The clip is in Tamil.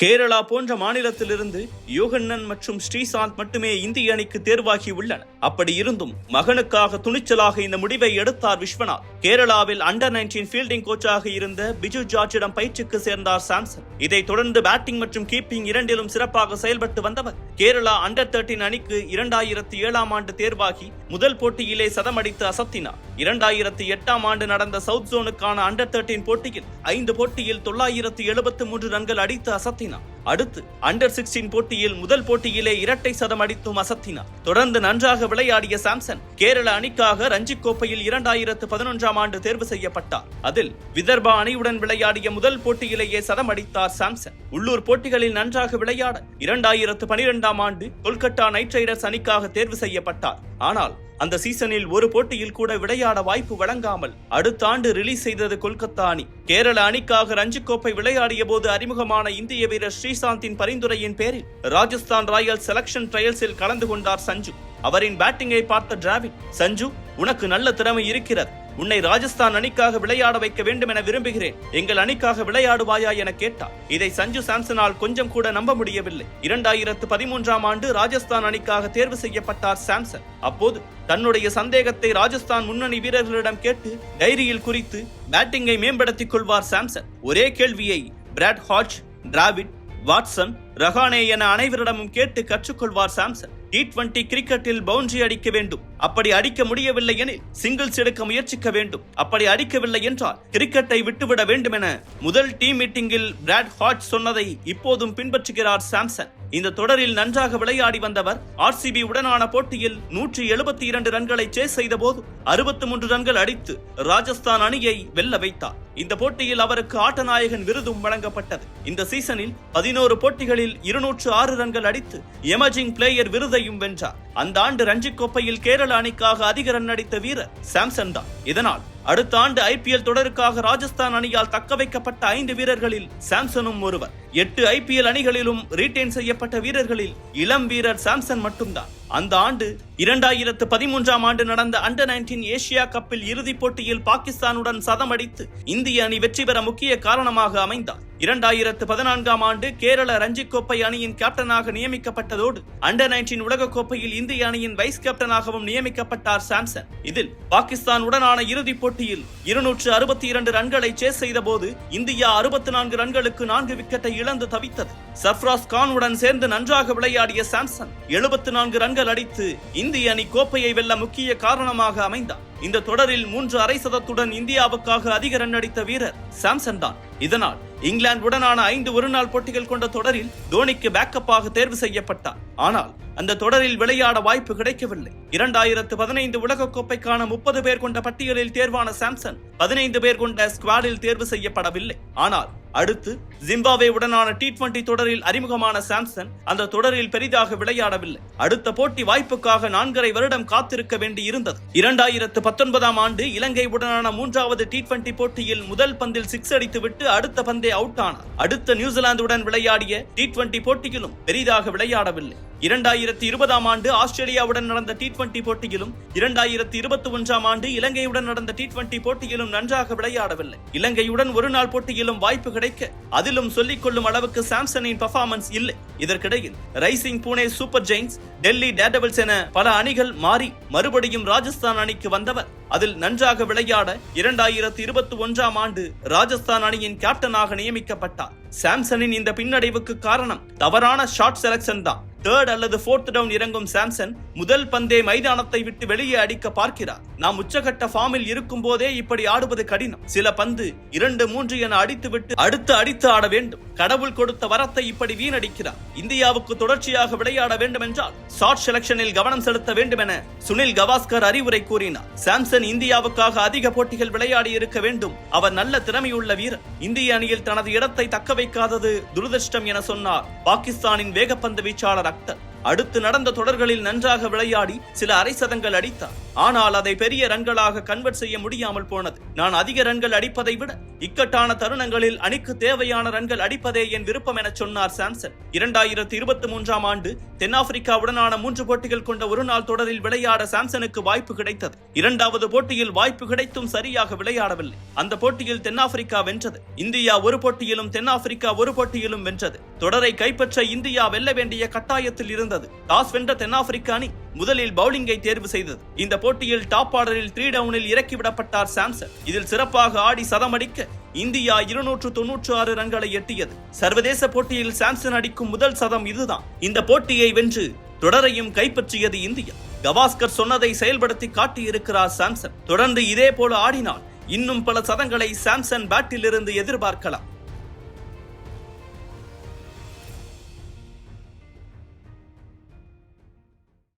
கேரளா போன்ற மாநிலத்திலிருந்து யோகன்னன் மற்றும் ஸ்ரீசாந்த் மட்டுமே இந்திய அணிக்கு தேர்வாகி உள்ளனர். அப்படி இருந்தும் மகனுக்காக துணிச்சலாக இந்த முடிவை எடுத்தார் விஸ்வநாத். கேரளாவில் அண்டர் 19 ஃபீல்டிங் கோச்சாக இருந்த பிஜு ஜார்ஜிடம் பயிற்சிக்கு சேர்ந்தார் சாம்சன். இதைத் தொடர்ந்து பேட்டிங் மற்றும் கீப்பிங் இரண்டிலும் சிறப்பாக செயல்பட்டு வந்தவர். கேரளா அண்டர் 13 அணிக்கு 2007ஆம் ஆண்டு தேர்வாகி முதல் போட்டியிலே சதமடித்து அசத்தினார். 2008ஆம் ஆண்டு நடந்த சவுத் ஜோனுக்கான அண்டர் 13 போட்டியில் 5 போட்டியில் 973 ரன்கள் அடித்து அசத்தினார். அடுத்து அண்டர் 16 போட்டியில் முதல் போட்டியிலே இரட்டை சதம் அடித்தும் அசத்தினார். தொடர்ந்து நன்றாக விளையாடிய சாம்சன் கேரள அணிக்காக ரஞ்சி கோப்பையில் 2011ஆம் ஆண்டு தேர்வு செய்யப்பட்டார். அதில் விதர்பா அணியுடன் விளையாடிய முதல் போட்டியிலேயே சதம் அடித்தார் சாம்சன். உள்ளூர் போட்டிகளில் நன்றாக விளையாட 2012ஆம் ஆண்டு கொல்கத்தா நைட் ரைடர்ஸ் அணிக்காக தேர்வு செய்யப்பட்டார். ஆனால் அந்த சீசனில் ஒரு போட்டியில் கூட விளையாட வாய்ப்பு வழங்காமல் அடுத்த ஆண்டு ரிலீஸ் செய்தது கொல்கத்தா அணி. கேரள அணிக்காக ரஞ்சி கோப்பை விளையாடிய போது அறிமுகமான இந்திய வீரர் ஸ்ரீசாந்தின் பரிந்துரையின் பேரில் ராஜஸ்தான் ராயல்ஸ் செலக்ஷன் ட்ரையல்ஸில் கலந்து கொண்டார் சஞ்சு. அவரின் பேட்டிங்கை பார்த்த டிராவிட், சஞ்சு, உனக்கு நல்ல திறமை இருக்கிறது, உன்னை ராஜஸ்தான் அணிக்காக விளையாட வைக்க வேண்டும் என விரும்புகிறேன், எங்கள் அணிக்காக விளையாடுவாயா என கேட்டார். இதை சஞ்சு சாம்சனால் கொஞ்சம் கூட நம்ப முடியவில்லை. 2013ஆம் ஆண்டு ராஜஸ்தான் அணிக்காக தேர்வு செய்யப்பட்டார் சாம்சன். அப்போது தன்னுடைய சந்தேகத்தை ராஜஸ்தான் முன்னணி வீரர்களிடம் கேட்டு டைரியில் குறித்து பேட்டிங்கை மேம்படுத்திக் கொள்வார் சாம்சன். ஒரே கேள்வியை Brad Hodge, Dravid, Watson, Rahane என அனைவரிடமும் கேட்டு கற்றுக்கொள்வார் சாம்சன். T20 கிரிக்கெட்டில் பவுண்டரி அடிக்க வேண்டும், அப்படி அடிக்க முடியவில்லை எனில் சிங்கிள்ஸ் எடுக்க முயற்சிக்க வேண்டும், அப்படி அடிக்கவில்லை என்றால் கிரிக்கெட்டை விட்டுவிட வேண்டும் என முதல் டீம் மீட்டிங்கில் பிராட் ஹாட்ச் சொன்னதை இப்போதும் பின்பற்றுகிறார் சாம்சன். இந்த தொடரில் நன்றாக விளையாடி வந்தவர் RCB உடனான போட்டியில் 172 ரன்களை சேஸ் செய்த போது 63 ரன்கள் அடித்து ராஜஸ்தான் அணியை வெல்ல வைத்தார். இந்த போட்டியில் அவருக்கு ஆட்டநாயகன் விருதும் வழங்கப்பட்டது. இந்த சீசனில் 11 போட்டிகளில் 206 ரன்கள் அடித்து எமர்ஜிங் பிளேயர் விருதையும் வென்றார். அந்த ஆண்டு ரஞ்சி கோப்பையில் கேரள அணிக்காக அதிக ரன் அடித்த வீரர் சாம்சன் தான். இதனால் அடுத்த ஆண்டு IPL தொடருக்காக ராஜஸ்தான் அணியால் தக்க வைக்கப்பட்ட 5 வீரர்களில் சாம்சனும் ஒருவர். 8 IPL அணிகளிலும் ரீட்டைன் செய்யப்பட்ட வீரர்களில் இளம் வீரர் சாம்சன் மட்டும்தான். அந்த ஆண்டு 2013ஆம் ஆண்டு நடந்த அண்டர் 19 ஏசியா கப்பில் இறுதிப் போட்டியில் பாகிஸ்தானுடன் சதம் அடித்து இந்திய அணி வெற்றி பெற முக்கிய காரணமாக அமைந்தார். 2014ஆம் ஆண்டு கேரள ரஞ்சி கோப்பை அணியின் கேப்டனாக நியமிக்கப்பட்டதோடு அண்டர் 19 உலக கோப்பையில் இந்திய அணியின் வைஸ் கேப்டனாகவும் நியமிக்கப்பட்டார் சாம்சன். இதில் பாகிஸ்தான் உடனான இறுதிப் போட்டியில் 262 ரன்களை சேஸ் செய்த போது இந்தியா 64 ரன்களுக்கு 4 விக்கெட்டை இழந்து தவித்தது. சர்ஃப்ராஸ் கான் உடன் சேர்ந்து நன்றாக விளையாடிய சாம்சன் 74 ரன்கள் அடித்து இந்திய அணி கோப்பையை வெல்ல முக்கிய காரணமாக அமைந்தார். இந்த தொடரில் 3 அரை சதத்துடன் இந்தியாவுக்காக அதிக ரன் அடித்த வீரர் சாம்சன் தான். இதனால் இங்கிலாந்து உடனான 5 ஒருநாள் போட்டிகள் கொண்ட தொடரில் தோனிக்கு பேக்கப்பாக தேர்வு செய்யப்பட்டார். ஆனால் அந்த தொடரில் விளையாட வாய்ப்பு கிடைக்கவில்லை. 2015 உலக கோப்பைக்கான 30 பேர் கொண்ட பட்டியலில் தேர்வான சாம்சன் 15 பேர் கொண்ட ஸ்குவாடில் தேர்வு செய்யப்படவில்லை. ஆனால் அடுத்து ஜிம்பாப்வே உடனான T20 தொடரில் அறிமுகமான சாம்சன் அந்த தொடரில் பெரிதாக விளையாடவில்லை. அடுத்த போட்டி வாய்ப்புக்காக 4.5 வருடம் காத்திருக்க வேண்டி இருந்தது. 2019ஆம் ஆண்டு இலங்கை உடனான 3வது T20 போட்டியில் முதல் பந்தில் 6 அடித்துவிட்டு அடுத்த பந்தே அவுட் ஆனார். அடுத்த நியூசிலாந்துடன் விளையாடிய T20 போட்டியிலும் பெரிதாக விளையாடவில்லை. 2020ஆம் ஆண்டு ஆஸ்திரேலியாவுடன் நடந்த T20 போட்டியிலும் 2021ஆம் ஆண்டு இலங்கையுடன் நடந்த T20 போட்டியிலும் நன்றாக விளையாடவில்லை. இலங்கையுடன் ஒரு நாள் போட்டியிலும் வாய்ப்பு கிடைக்க அதிலும் சொல்லிக் கொள்ளும் அளவுக்கு சாம்சனின் பெர்ஃபார்மன்ஸ் இல்லை. இதற்கிடையில் Rising Pune Super Giants, Delhi Daredevils என பல அணிகள் மாறி மறுபடியும் ராஜஸ்தான் அணிக்கு வந்தவர். அதில் நன்றாக விளையாட 2021ஆம் ஆண்டு ராஜஸ்தான் அணியின் கேப்டனாக நியமிக்கப்பட்டார். சாம்சனின் இந்த பின்னடைவுக்கு காரணம் தவறான ஷாட் செலக்ஷன் தான். 3rd அல்லது 4th டவுன் இறங்கும் சாம்சன் முதல் பந்தே மைதானத்தை விட்டு வெளியே அடிக்க பார்க்கிறார். நாம் உச்சகட்ட ஃபார்மில் இருக்கும் போதே இப்படி ஆடுவது கடினம். சில பந்து 2-3 என அடித்துவிட்டு அடித்து ஆட வேண்டும். கடவுள் கொடுத்த வரத்தை இப்படி வீணடிக்கிறார். இந்தியாவுக்கு தொடர்ச்சியாக விளையாட வேண்டும் என்றால் ஷாட் செலக்ஷனில் கவனம் செலுத்த வேண்டும் என சுனில் கவாஸ்கர் அறிவுரை கூறினார். சாம்சன் இந்தியாவுக்காக அதிக போட்டிகள் விளையாடி இருக்க வேண்டும். அவர் நல்ல திறமையுள்ள வீரர். இந்திய அணியில் தனது இடத்தை தக்க வைக்காதது துரதிர்ஷ்டம் என சொன்னார் பாகிஸ்தானின் வேகப்பந்து வீச்சாளர் அக்தர். அடுத்து நடந்த தொடர்களில் நன்றாக விளையாடி சில அரை சதங்கள் அடித்தார். ஆனால் அதை பெரிய ரன்களாக கன்வெர்ட் செய்ய முடியாமல் போனது. நான் அதிக ரன்கள் அடிப்பதை விட இக்கட்டான தருணங்களில் அணிக்கு தேவையான ரன்கள் அடிப்பதே என் விருப்பம் என சொன்னார் சாம்சன். 2023ஆம் ஆண்டு தென்னாப்பிரிக்காவுடனான 3 போட்டிகள் கொண்ட ஒருநாள் தொடரில் விளையாட சாம்சனுக்கு வாய்ப்பு கிடைத்தது. 2வது போட்டியில் வாய்ப்பு கிடைத்தும் சரியாக விளையாடவில்லை. அந்த போட்டியில் தென்னாப்பிரிக்கா வென்றது. இந்தியா ஒரு போட்டியிலும் தென்னாப்பிரிக்கா ஒரு போட்டியிலும் வென்றது. தொடரை கைப்பற்ற இந்தியா வெல்ல வேண்டிய கட்டாயத்தில் இருந்தது. டாஸ் வென்ற தென்னாப்பிரிக்க அணி முதலில் பவுலிங்கை தேர்வு செய்தது. இந்த போட்டியில் டாப் ஆர்டரில் 3 டவுனில் இறக்கிவிடப்பட்டார் சாம்சன். இதில் சிறப்பாக ஆடி சதமடிக்க இந்தியா 296 ரன்களை எட்டியது. சர்வதேச போட்டியில் சாம்சன் அடிக்கும் முதல் சதம் இதுதான். இந்த போட்டியை வென்று தொடரையும் கைப்பற்றியது இந்தியா. கவாஸ்கர் சொன்னதை செயல்படுத்தி காட்டியிருக்கிறார் சாம்சன். தொடர்ந்து இதே போல ஆடினால் இன்னும் பல சதங்களை சாம்சன் பேட்டில் இருந்து எதிர்பார்க்கலாம்.